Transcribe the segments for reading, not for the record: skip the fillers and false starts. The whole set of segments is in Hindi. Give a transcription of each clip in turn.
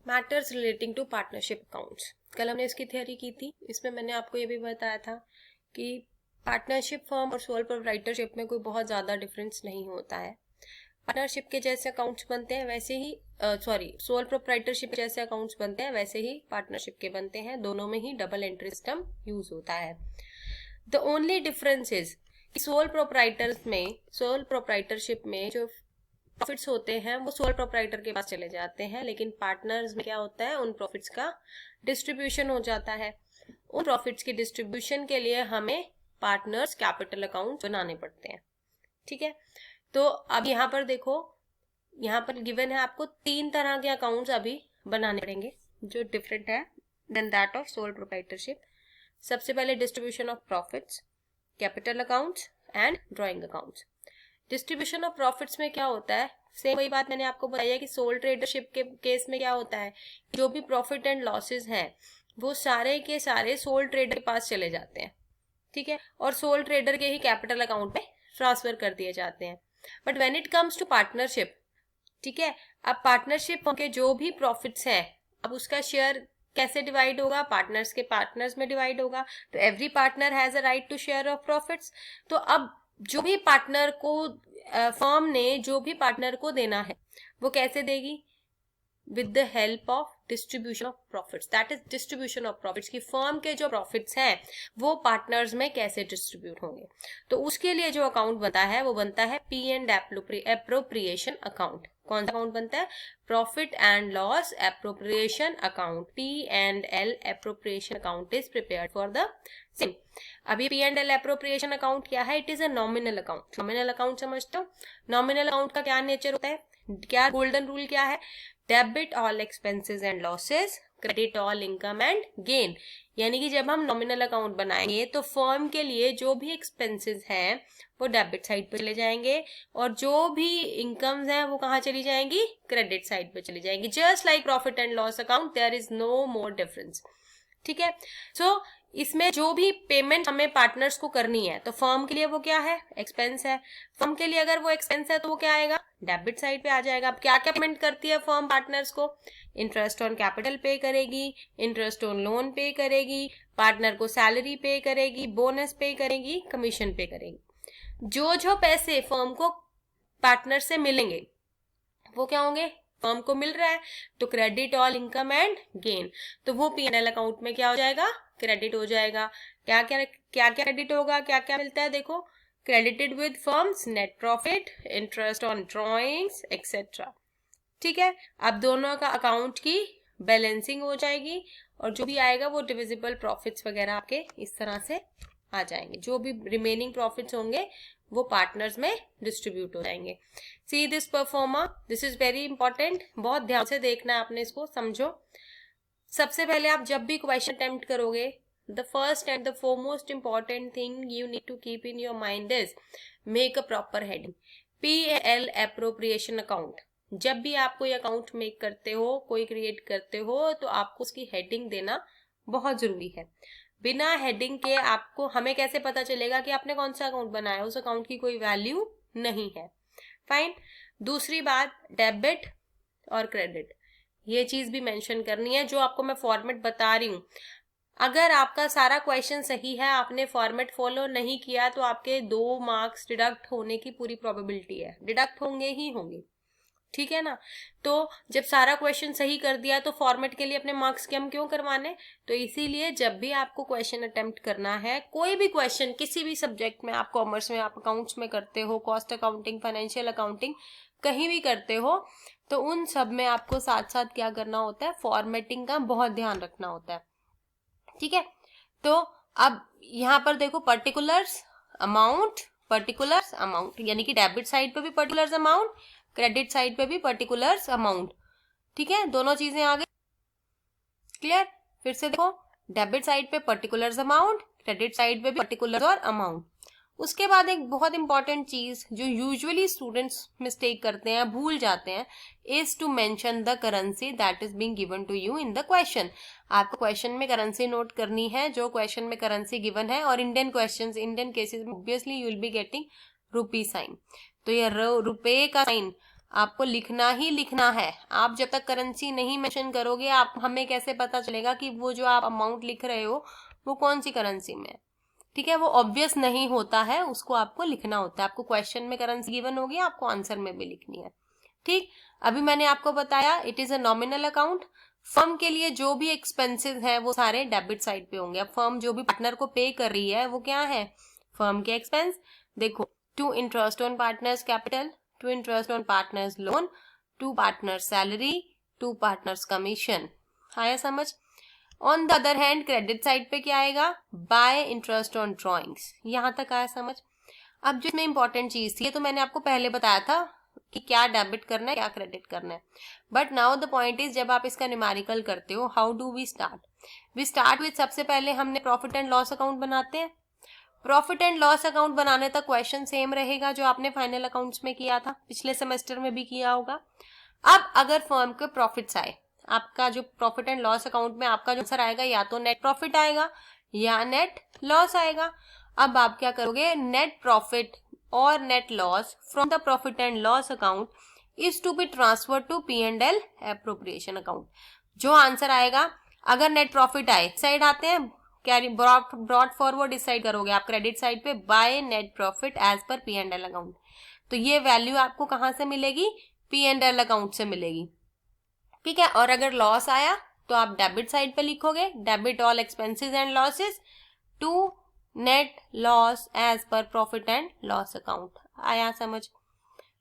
Matters relating to partnership accounts. कल हमने इसकी थ्योरी की थी, इसमें मैंने आपको ये भी बताया था कि पार्टनरशिप फर्म और सोल प्रोप्राइटरशिप में कोई बहुत ज़्यादा डिफरेंस नहीं होता है। पार्टनरशिप के जैसे अकाउंट्स बनते हैं वैसे ही सोल प्रोप्राइटरशिप जैसे अकाउंट्स बनते हैं वैसे ही पार्टनरशिप के बनते हैं। दोनों में ही डबल एंट्री सिस्टम यूज होता है। The only difference is sole proprietorship में जो प्रॉफिट्स होते हैं वो सोल प्रोप्राइटर के पास चले जाते हैं, लेकिन पार्टनर्स में क्या होता है, उन प्रॉफिट्स का डिस्ट्रीब्यूशन हो जाता है। उन प्रॉफिट्स की डिस्ट्रीब्यूशन के लिए हमें पार्टनर्स कैपिटल अकाउंट बनाने पड़ते हैं। ठीक है, तो अब यहाँ पर देखो, यहाँ पर गिवन है आपको 3 तरह के अकाउंट्स अभी बनाने पड़ेंगे जो डिफरेंट है then that of sole proprietorship. सबसे पहले distribution of profits, capital accounts and drawing accounts. Distribution of profits में क्या होता है, सेम वही बात मैंने आपको बताई है कि सोल ट्रेडरशिप के केस में क्या होता है, जो भी प्रॉफिट एंड लॉसेस हैं वो सारे के सारे सोल ट्रेडर के पास चले जाते हैं। ठीक है, और सोल ट्रेडर के ही कैपिटल अकाउंट में ट्रांसफर कर दिए जाते हैं। But when it comes to partnership, ठीक है, अब पार्टनरशिप के जो भी प्रॉफिट्स हैं अब उसका शेयर कैसे डिवाइड होगा, पार्टनर्स के पार्टनर्स में डिवाइड होगा। तो every partner has a right to share of profits. तो अब जो भी पार्टनर को फर्म ने जो भी पार्टनर को देना है वो कैसे देगी, with the help of distribution of profits. That is distribution of profits की फर्म के जो प्रॉफिट्स हैं वो पार्टनर्स में कैसे डिस्ट्रीब्यूट होंगे। तो उसके लिए जो अकाउंट बनता है वो बनता है पी एंड एप्रोप्रिएशन अकाउंट। कौन सा अकाउंट बनता है, profit and loss appropriation account. P and L appropriation account is prepared for the same. अभी P and L appropriation account क्या है, it is a nominal account. Nominal account समझते हो, नॉमिनल अकाउंट का क्या नेचर होता है, क्या गोल्डन रूल क्या है, debit all expenses and losses, credit all income and gain. यानी कि जब हम नॉमिनल अकाउंट बनाएंगे तो फर्म के लिए जो भी एक्सपेंसेस हैं वो डेबिट साइड पे चले जाएंगे और जो भी इनकम्स हैं वो कहाँ चली जाएंगी, क्रेडिट साइड पे चली जाएंगी। Just like profit and loss account, there is no more difference. ठीक है, सो इसमें जो भी पेमेंट हमें पार्टनर्स को करनी है तो फर्म के लिए वो क्या है, एक्सपेंस है। फर्म के लिए अगर वो एक्सपेंस है तो वो क्या आएगा, डेबिट साइड पे आ जाएगा। अब क्या क्या पेमेंट करती है फर्म पार्टनर्स को, इंटरेस्ट ऑन कैपिटल पे करेगी, इंटरेस्ट ऑन लोन पे करेगी, पार्टनर को सैलरी पे करेगी, बोनस पे करेगी, कमीशन पे करेगी। जो जो पैसे फर्म को पार्टनर से मिलेंगे वो क्या होंगे, फर्म को मिल रहा है तो credit all income and gain, तो वो P&L अकाउंट में क्या हो जाएगा, क्रेडिट हो जाएगा। क्या क्या क्रेडिट होगा, क्या क्या मिलता है, देखो, credited with firms net profit, interest on drawings etcetera. ठीक है, अब दोनों का अकाउंट की बैलेंसिंग हो जाएगी और जो भी आएगा वो डिविजिबल प्रॉफिट्स वगैरह आपके इस तरह से आ जाएंगे। जो भी रिमेनिंग प्रॉफिट्स होंगे वो पार्टनर्स में डिस्ट्रीब्यूट हो जाएंगे। See this pro forma, this is very important, बहुत ध्यान से देखना है आपने, इसको समझो। सबसे पहले आप जब भी क्वेश्चन अटेम्प्ट करोगे, the first and the foremost important thing you need to keep in your mind is make a proper heading. P&L appropriation account, जब भी आप कोई अकाउंट मेक करते हो, कोई क्रिएट करते हो, तो आपको उसकी हेडिंग देना बहुत जरूरी है। बिना हेडिंग के आपको, हमें कैसे पता चलेगा कि आपने कौन सा अकाउंट बनाया, उस अकाउंट की कोई वैल्यू नहीं है। फाइन। दूसरी बात, डेबिट और क्रेडिट, ये चीज भी मेंशन करनी है। जो आपको मैं फॉर्मेट बता रही हूँ, अगर आपका सारा क्वेश्चन सही है, आपने फॉर्मेट फॉलो नहीं किया तो आपके 2 मार्क्स डिडक्ट होने की पूरी प्रोबेबिलिटी है, डिडक्ट होंगे ही होंगे। ठीक है ना, तो जब सारा क्वेश्चन सही कर दिया तो फॉर्मेट के लिए अपने मार्क्स कम क्यों करवाने। तो इसीलिए जब भी आपको क्वेश्चन अटेम्प्ट करना है, कोई भी क्वेश्चन किसी भी सब्जेक्ट में, आप कॉमर्स में, आप अकाउंट्स में करते हो, कॉस्ट अकाउंटिंग, फाइनेंशियल अकाउंटिंग, कहीं भी करते हो, तो उन सब में आपको साथ साथ क्या करना होता है, फॉर्मेटिंग का बहुत ध्यान रखना होता है। ठीक है, तो अब यहाँ पर देखो, पर्टिकुलर्स अमाउंट, पर्टिकुलर्स अमाउंट, यानी कि डेबिट साइड पे भी पर्टिकुलर्स अमाउंट, क्रेडिट साइड पे भी पर्टिकुलर्स अमाउंट। ठीक है, दोनों चीजें आ गई, क्लियर। फिर से देखो, डेबिट साइड पे पर्टिकुलर्स अमाउंट, क्रेडिट साइड पे भी पर्टिकुलर और अमाउंट। उसके बाद एक बहुत इंपॉर्टेंट चीज जो यूजुअली स्टूडेंट्स मिस्टेक करते हैं, भूल जाते हैं, is to mention the currency that is being given to you in the question. आपको क्वेश्चन में करेंसी नोट करनी है, जो क्वेश्चन में करेंसी गिवन है। और इंडियन क्वेश्चंस, इंडियन केसेस में obviously you will be getting rupee sign, तो ये रुपए का साइन आपको लिखना ही लिखना है। आप जब तक करेंसी नहीं मेंशन करोगे, आप हमें कैसे पता चलेगा कि वो जो आप अमाउंट लिख रहे हो वो कौन सी करेंसी में है। ठीक है, वो ऑब्वियस नहीं होता है, उसको आपको लिखना होता है। आपको क्वेश्चन में करेंसी गिवन होगी, आपको आंसर में भी लिखनी है। ठीक, अभी मैंने आपको बताया it is a nominal account. Firm के लिए जो भी एक्सपेंसेस है वो सारे डेबिट साइड पे होंगे। अब फर्म जो भी पार्टनर को पे कर रही है वो क्या है, फर्म के एक्सपेंस। देखो, to interest on partners capital, to interest on partners loan, to partners salary, to partners commission. आया समझ। On the other hand credit side पे क्या आएगा, बाय इंटरेस्ट ऑन ड्रॉइंग्स। यहां तक आया समझ। अब जो इसमें इंपॉर्टेंट चीज थी, ये तो मैंने आपको पहले बताया था कि क्या डेबिट करना है क्या क्रेडिट करना है, but now the point is जब आप इसका न्यूमेरिकल करते हो, how do we start. We start with, सबसे पहले हमने प्रॉफिट एंड लॉस अकाउंट बनाते हैं। प्रॉफिट एंड लॉस अकाउंट बनाने तक क्वेश्चन सेम रहेगा जो आपने फाइनल अकाउंट्स में किया था, पिछले सेमेस्टर में भी किया होगा। अब अगर फर्म के प्रॉफिट्स आए, आपका जो प्रॉफिट एंड लॉस अकाउंट में आपका जो आंसर आएगा या तो नेट प्रॉफिट आएगा या नेट लॉस आएगा। अब आप क्या करोगे, नेट प्रॉफिट और net loss from the profit and loss account is to be transfer to P&L appropriation account. जो आंसर आएगा, अगर नेट प्रॉफिट आए साइड आते हैं, कैरी ब्रॉड फॉरवर्ड इस साइड करोगे आप क्रेडिट साइड पे, by net profit as per P&L account. तो ये वैल्यू आपको कहां से मिलेगी, P&L अकाउंट से मिलेगी। ठीक है, और अगर लॉस आया तो आप डेबिट साइड पे लिखोगे, debit all expenses and losses to net loss as per profit and loss account. आया समझ।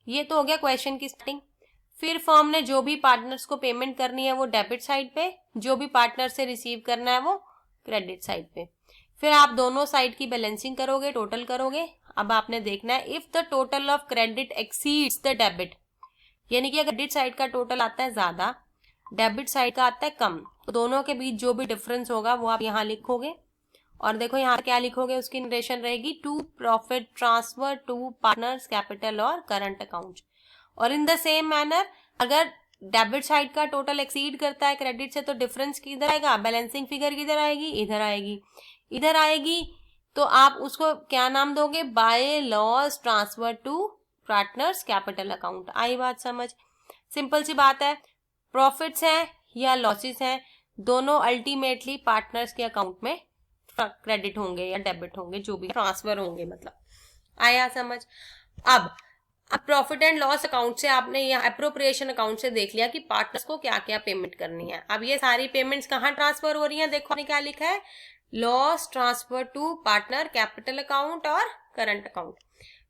ये तो हो गया क्वेश्चन की स्टार्टिंग। फिर फर्म ने जो भी पार्टनर्स को पेमेंट करनी है वो डेबिट साइड पे, जो भी पार्टनर से रिसीव करना है वो क्रेडिट साइड पे। फिर आप दोनों साइड की बैलेंसिंग करोगे, टोटल करोगे। अब आपने देखना है if the total of credit exceeds the debit, यानी कि अगर क्रेडिट साइड का टोटल आता है ज्यादा, डेबिट साइड का आता है कम, तो दोनों के बीच जो भी डिफरेंस होगा वो आप यहाँ लिखोगे। और देखो यहाँ क्या लिखोगे, उसकी नरेशन रहेगी to profit transfer to partners capital और करंट अकाउंट। और इन द सेम मैनर अगर डेबिट साइड का टोटल एक्सीड करता है क्रेडिट से, तो डिफरेंस किधर आएगा, बैलेंसिंग फिगर किधर आएगी, इधर आएगी। इधर आएगी तो आप उसको क्या नाम दोगे, by loss transfer to partners capital account. आई बात समझ। सिंपल सी बात है, प्रॉफिट्स हैं या लॉसेस हैं, दोनों अल्टीमेटली पार्टनर्स के अकाउंट में क्रेडिट होंगे या डेबिट होंगे, जो भी ट्रांसफर होंगे, मतलब। आया समझ। अब प्रॉफिट एंड लॉस अकाउंट से आपने या एप्रोप्रिएशन अकाउंट से देख लिया कि पार्टनर्स को क्या क्या पेमेंट करनी है। अब ये सारी पेमेंट्स कहाँ ट्रांसफर हो रही हैं, देखो ने क्या लिखा है, loss transfer to partner capital account और current account,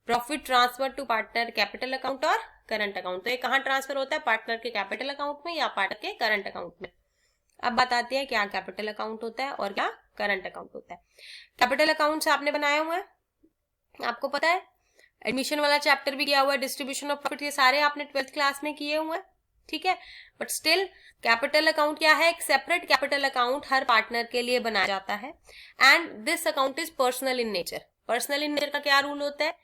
profit transfer to partner capital account और करंट अकाउंट। तो ये कहाँ ट्रांसफर होता है, पार्टनर के कैपिटल अकाउंट में या पार्टनर के करंट अकाउंट में। अब बताते हैं क्या कैपिटल अकाउंट होता है और क्या करंट अकाउंट होता है। कैपिटल अकाउंट्स आपने बनाए हुए हैं, आपको पता है, एडमिशन वाला चैप्टर भी किया हुआ है, डिस्ट्रीब्यूशन ऑफ प्रॉफिट, ये सारे आपने 12th क्लास में किए हुए हैं। ठीक है, बट स्टिल कैपिटल अकाउंट क्या है, एक सेपरेट कैपिटल अकाउंट हर पार्टनर के लिए बनाया जाता है। And this account is personal in nature. Personal in nature का क्या रूल होता है,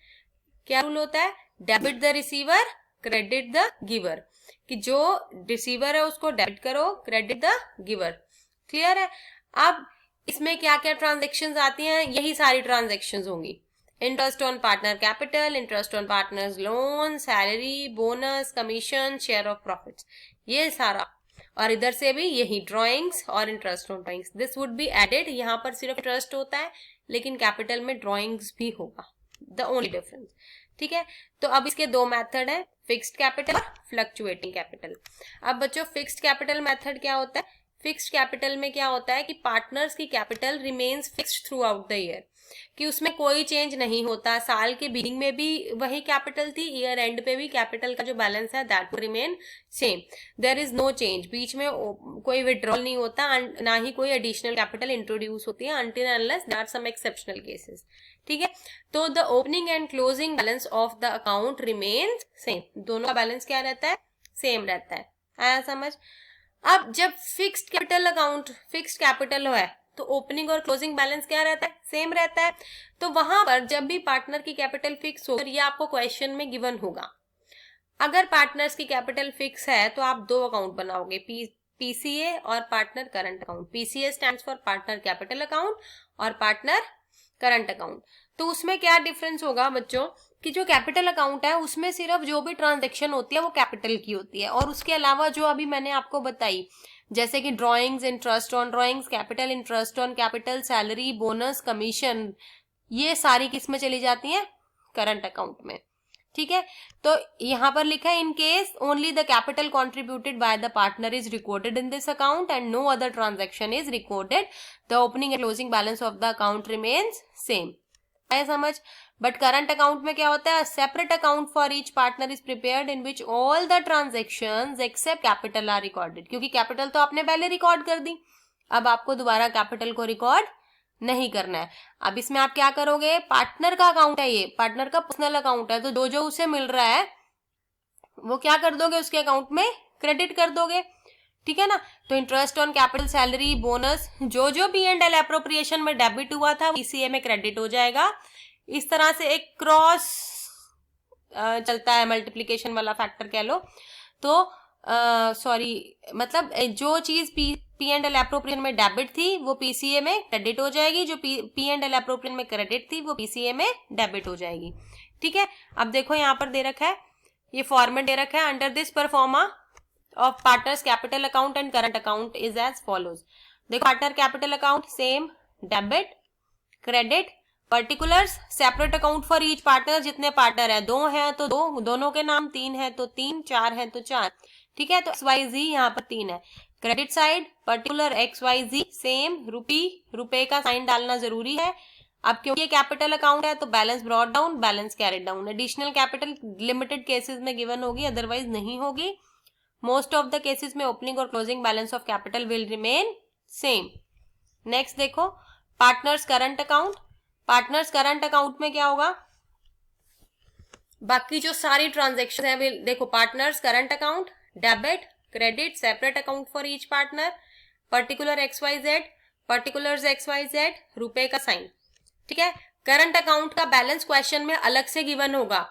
क्या रूल होता है, debit the receiver credit the giver, कि जो रिसीवर है उसको डेबिट करो, क्रेडिट द गिवर। क्लियर है। अब इसमें क्या क्या ट्रांजेक्शन्स आती हैं, यही सारी ट्रांजेक्शन्स होंगी, interest on partner capital, interest on partners loan, salary, bonus, commission, share of profits, ये सारा। और इधर से भी यही ड्राइंग्स और interest on drawings, this would be added. यहाँ पर सिर्फ इंटरेस्ट होता है लेकिन कैपिटल में ड्राइंग्स भी होगा, द ओनली डिफरेंस। ठीक है, तो अब इसके दो मेथड है, फिक्स्ड कैपिटल और फ्लक्चुएटिंग कैपिटल। अब बच्चों फिक्स्ड कैपिटल मेथड क्या होता है, फिक्स्ड कैपिटल में क्या होता है कि पार्टनर्स की capital remains fixed through out the year, कि उसमें कोई चेंज नहीं होता। साल के बिगिनिंग में भी वही कैपिटल थी, ईयर एंड पे भी कैपिटल का जो बैलेंस है that will remain same, there is no change. बीच में कोई विड्रॉल नहीं होता, ना ही कोई एडिशनल कैपिटल इंट्रोड्यूस होती है, until unless there are some exceptional cases. ठीक है, तो the opening and closing balance of the account remains same, दोनों का बैलेंस क्या रहता है, सेम रहता है। आया समझ। अब जब fixed capital account fixed capital है तो ओपनिंग और क्लोजिंग बैलेंस क्या रहता है, सेम रहता है। तो वहां पर जब भी पार्टनर की कैपिटल फिक्स हो, ये आपको क्वेश्चन में गिवन होगा। अगर पार्टनर्स की कैपिटल फिक्स है तो आप दो अकाउंट बनाओगे, पीसीए और partner current account. PCA stands for partner capital account और पार्टनर करंट अकाउंट। तो उसमें क्या डिफरेंस होगा बच्चों कि जो कैपिटल अकाउंट है उसमें सिर्फ जो भी ट्रांजैक्शन होती है वो कैपिटल की होती है, और उसके अलावा जो अभी मैंने आपको बताई जैसे कि drawings, interest on drawings, capital interest on capital, salary, bonus, commission, ये सारी किस में चली जाती हैं? करंट अकाउंट में। ठीक है, तो यहां पर लिखा है in case only the capital contributed by the partner is recorded in this account and no other transaction is recorded, the opening and closing balance of the account remains same. है समझ? बट करंट अकाउंट में क्या होता है? Separate account for each partner is prepared in which all the transactions except capital are recorded, क्योंकि कैपिटल तो आपने पहले रिकॉर्ड कर दी, अब आपको दोबारा कैपिटल को रिकॉर्ड नहीं करना है। अब इसमें आप क्या करोगे? पार्टनर का अकाउंट है, ये पार्टनर का पर्सनल अकाउंट है, तो जो जो उसे मिल रहा है वो क्या कर दोगे? उसके अकाउंट में क्रेडिट कर दोगे। ठीक है ना? तो interest on capital, salary, bonus, जो जो P&L एप्रोप्रिएशन में डेबिट हुआ था PCA में क्रेडिट हो जाएगा। इस तरह से एक क्रॉस चलता है, मल्टीप्लीकेशन वाला फैक्टर कह लो तो सॉरी, मतलब जो चीज P&L एप्रोप्रिएशन में डेबिट थी वो PCA में क्रेडिट हो जाएगी, जो P&L एप्रोप्रिएशन में क्रेडिट थी वो PCA में डेबिट हो जाएगी। ठीक है, अब देखो यहाँ पर दे रखा है, ये फॉर्मेट दे रखा है, under this proforma of partners capital account and current account is as follows. देखो, partner capital account same, debit, credit, particulars separate account for each partner, जितने पार्टनर है, 2 हैं तो 2, दोनों के नाम, 3 है तो 3, 4 है तो 4। ठीक है, तो XYZ यहाँ पर 3 है। Credit side particular XYZ same, रुपए का साइन डालना जरूरी है। अब क्योंकि ये कैपिटल अकाउंट है तो balance brought down, balance carried down. Additional capital limited cases में गिवन होगी, अदरवाइज नहीं होगी। मोस्ट ऑफ द केसेस में ओपनिंग और closing balance of capital will remain same. Next देखो, partners current account. Partners current account में क्या होगा? बाकी जो सारी ट्रांजेक्शन है, देखो, partners current account, debit, credit, separate account for each partner, particular XYZ, particulars XYZ, रुपए का साइन। ठीक है, करंट अकाउंट का बैलेंस क्वेश्चन में अलग से गिवन होगा।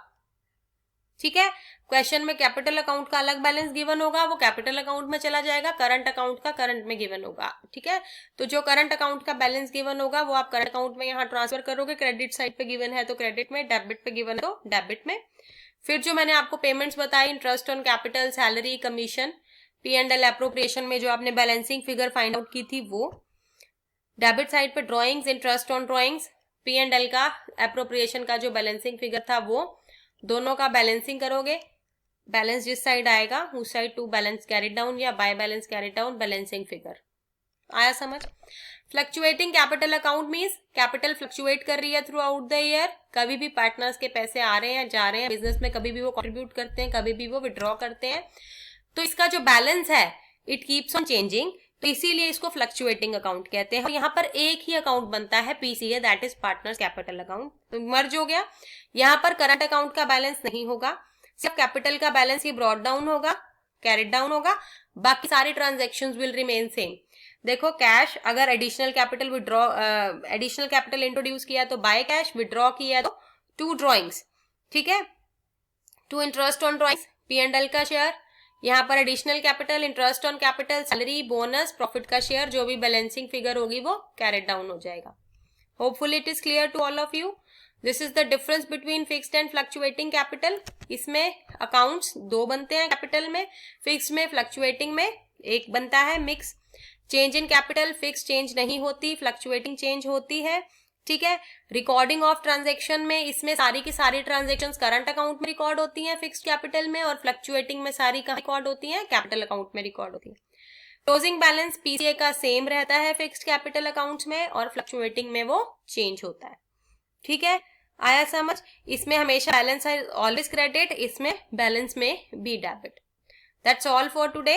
ठीक है, क्वेश्चन में कैपिटल अकाउंट का अलग बैलेंस गिवन होगा, वो कैपिटल अकाउंट में चला जाएगा, करंट अकाउंट का करंट में गिवन होगा। ठीक है, तो जो करंट अकाउंट का बैलेंस गिवन होगा वो आप करंट अकाउंट में यहाँ ट्रांसफर करोगे। क्रेडिट साइड पे गिवन है तो क्रेडिट में, डेबिट पे गिवन है तो डेबिट में। फिर जो मैंने आपको पेमेंट्स बताई, interest on capital, salary, commission, P&L appropriation में जो आपने बैलेंसिंग फिगर फाइंड आउट की थी वो। डेबिट साइड पे drawings, interest on drawings, P&L का एप्रोप्रिएशन का जो बैलेंसिंग फिगर था वो, दोनों का बैलेंसिंग करोगे। बैलेंस जिस साइड आएगा उस side to balance carried down या by balance carried down, balancing figure. आया समझ? Fluctuating capital account means capital fluctuate कर रही है थ्रू आउट द ईयर। कभी भी पार्टनर्स के पैसे आ रहे हैं, जा रहे हैं, बिजनेस में कभी भी वो कंट्रीब्यूट करते हैं, कभी भी वो विड्रॉ करते हैं, तो इसका जो बैलेंस है इट कीप्स ऑन चेंजिंग, तो इसीलिए इसको फ्लक्चुएटिंग अकाउंट कहते हैं। और यहाँ पर एक ही अकाउंट बनता है PCA, that is partners capital account. तो मर्ज हो गया। यहाँ पर करंट अकाउंट का बैलेंस नहीं होगा, सिर्फ कैपिटल का बैलेंस ही ब्रॉट डाउन होगा, कैरिड डाउन होगा, बाकी सारी ट्रांजेक्शंस विल रिमेन सेम। देखो, कैश अगर additional capital withdraw, additional capital introduce किया तो बाय कैश, विड्रॉ किया तो टू ड्रॉइंग्स। ठीक है, to interest on drawings, P&L का शेयर, यहाँ पर additional capital, interest on capital, salary, bonus, profit का शेयर, जो भी बैलेंसिंग फिगर होगी वो कैरिड डाउन हो जाएगा। Hopefully it is clear to all of you. This is the difference between fixed and fluctuating capital. इसमें अकाउंट्स 2 बनते हैं कैपिटल में, फिक्स्ड में, फ्लक्चुएटिंग में 1 बनता है mix. Change in capital, fix change नहीं होती, फ्लक्चुएटिंग चेंज होती है। ठीक है, रिकॉर्डिंग ऑफ ट्रांजेक्शन में इसमें सारी की सारी ट्रांजेक्शंस करंट अकाउंट में रिकॉर्ड होती हैं फिक्स्ड कैपिटल में, और फ्लक्चुएटिंग में सारी का रिकॉर्ड होती हैं कैपिटल अकाउंट में रिकॉर्ड होती है। क्लोजिंग बैलेंस PCA का सेम रहता है फिक्स्ड कैपिटल अकाउंट्स में, और फ्लक्चुएटिंग में वो चेंज होता है। ठीक है, आया समझ? इसमें हमेशा बैलेंस है ऑलवेज क्रेडिट, इसमें बैलेंस में भी debit. That's all for today.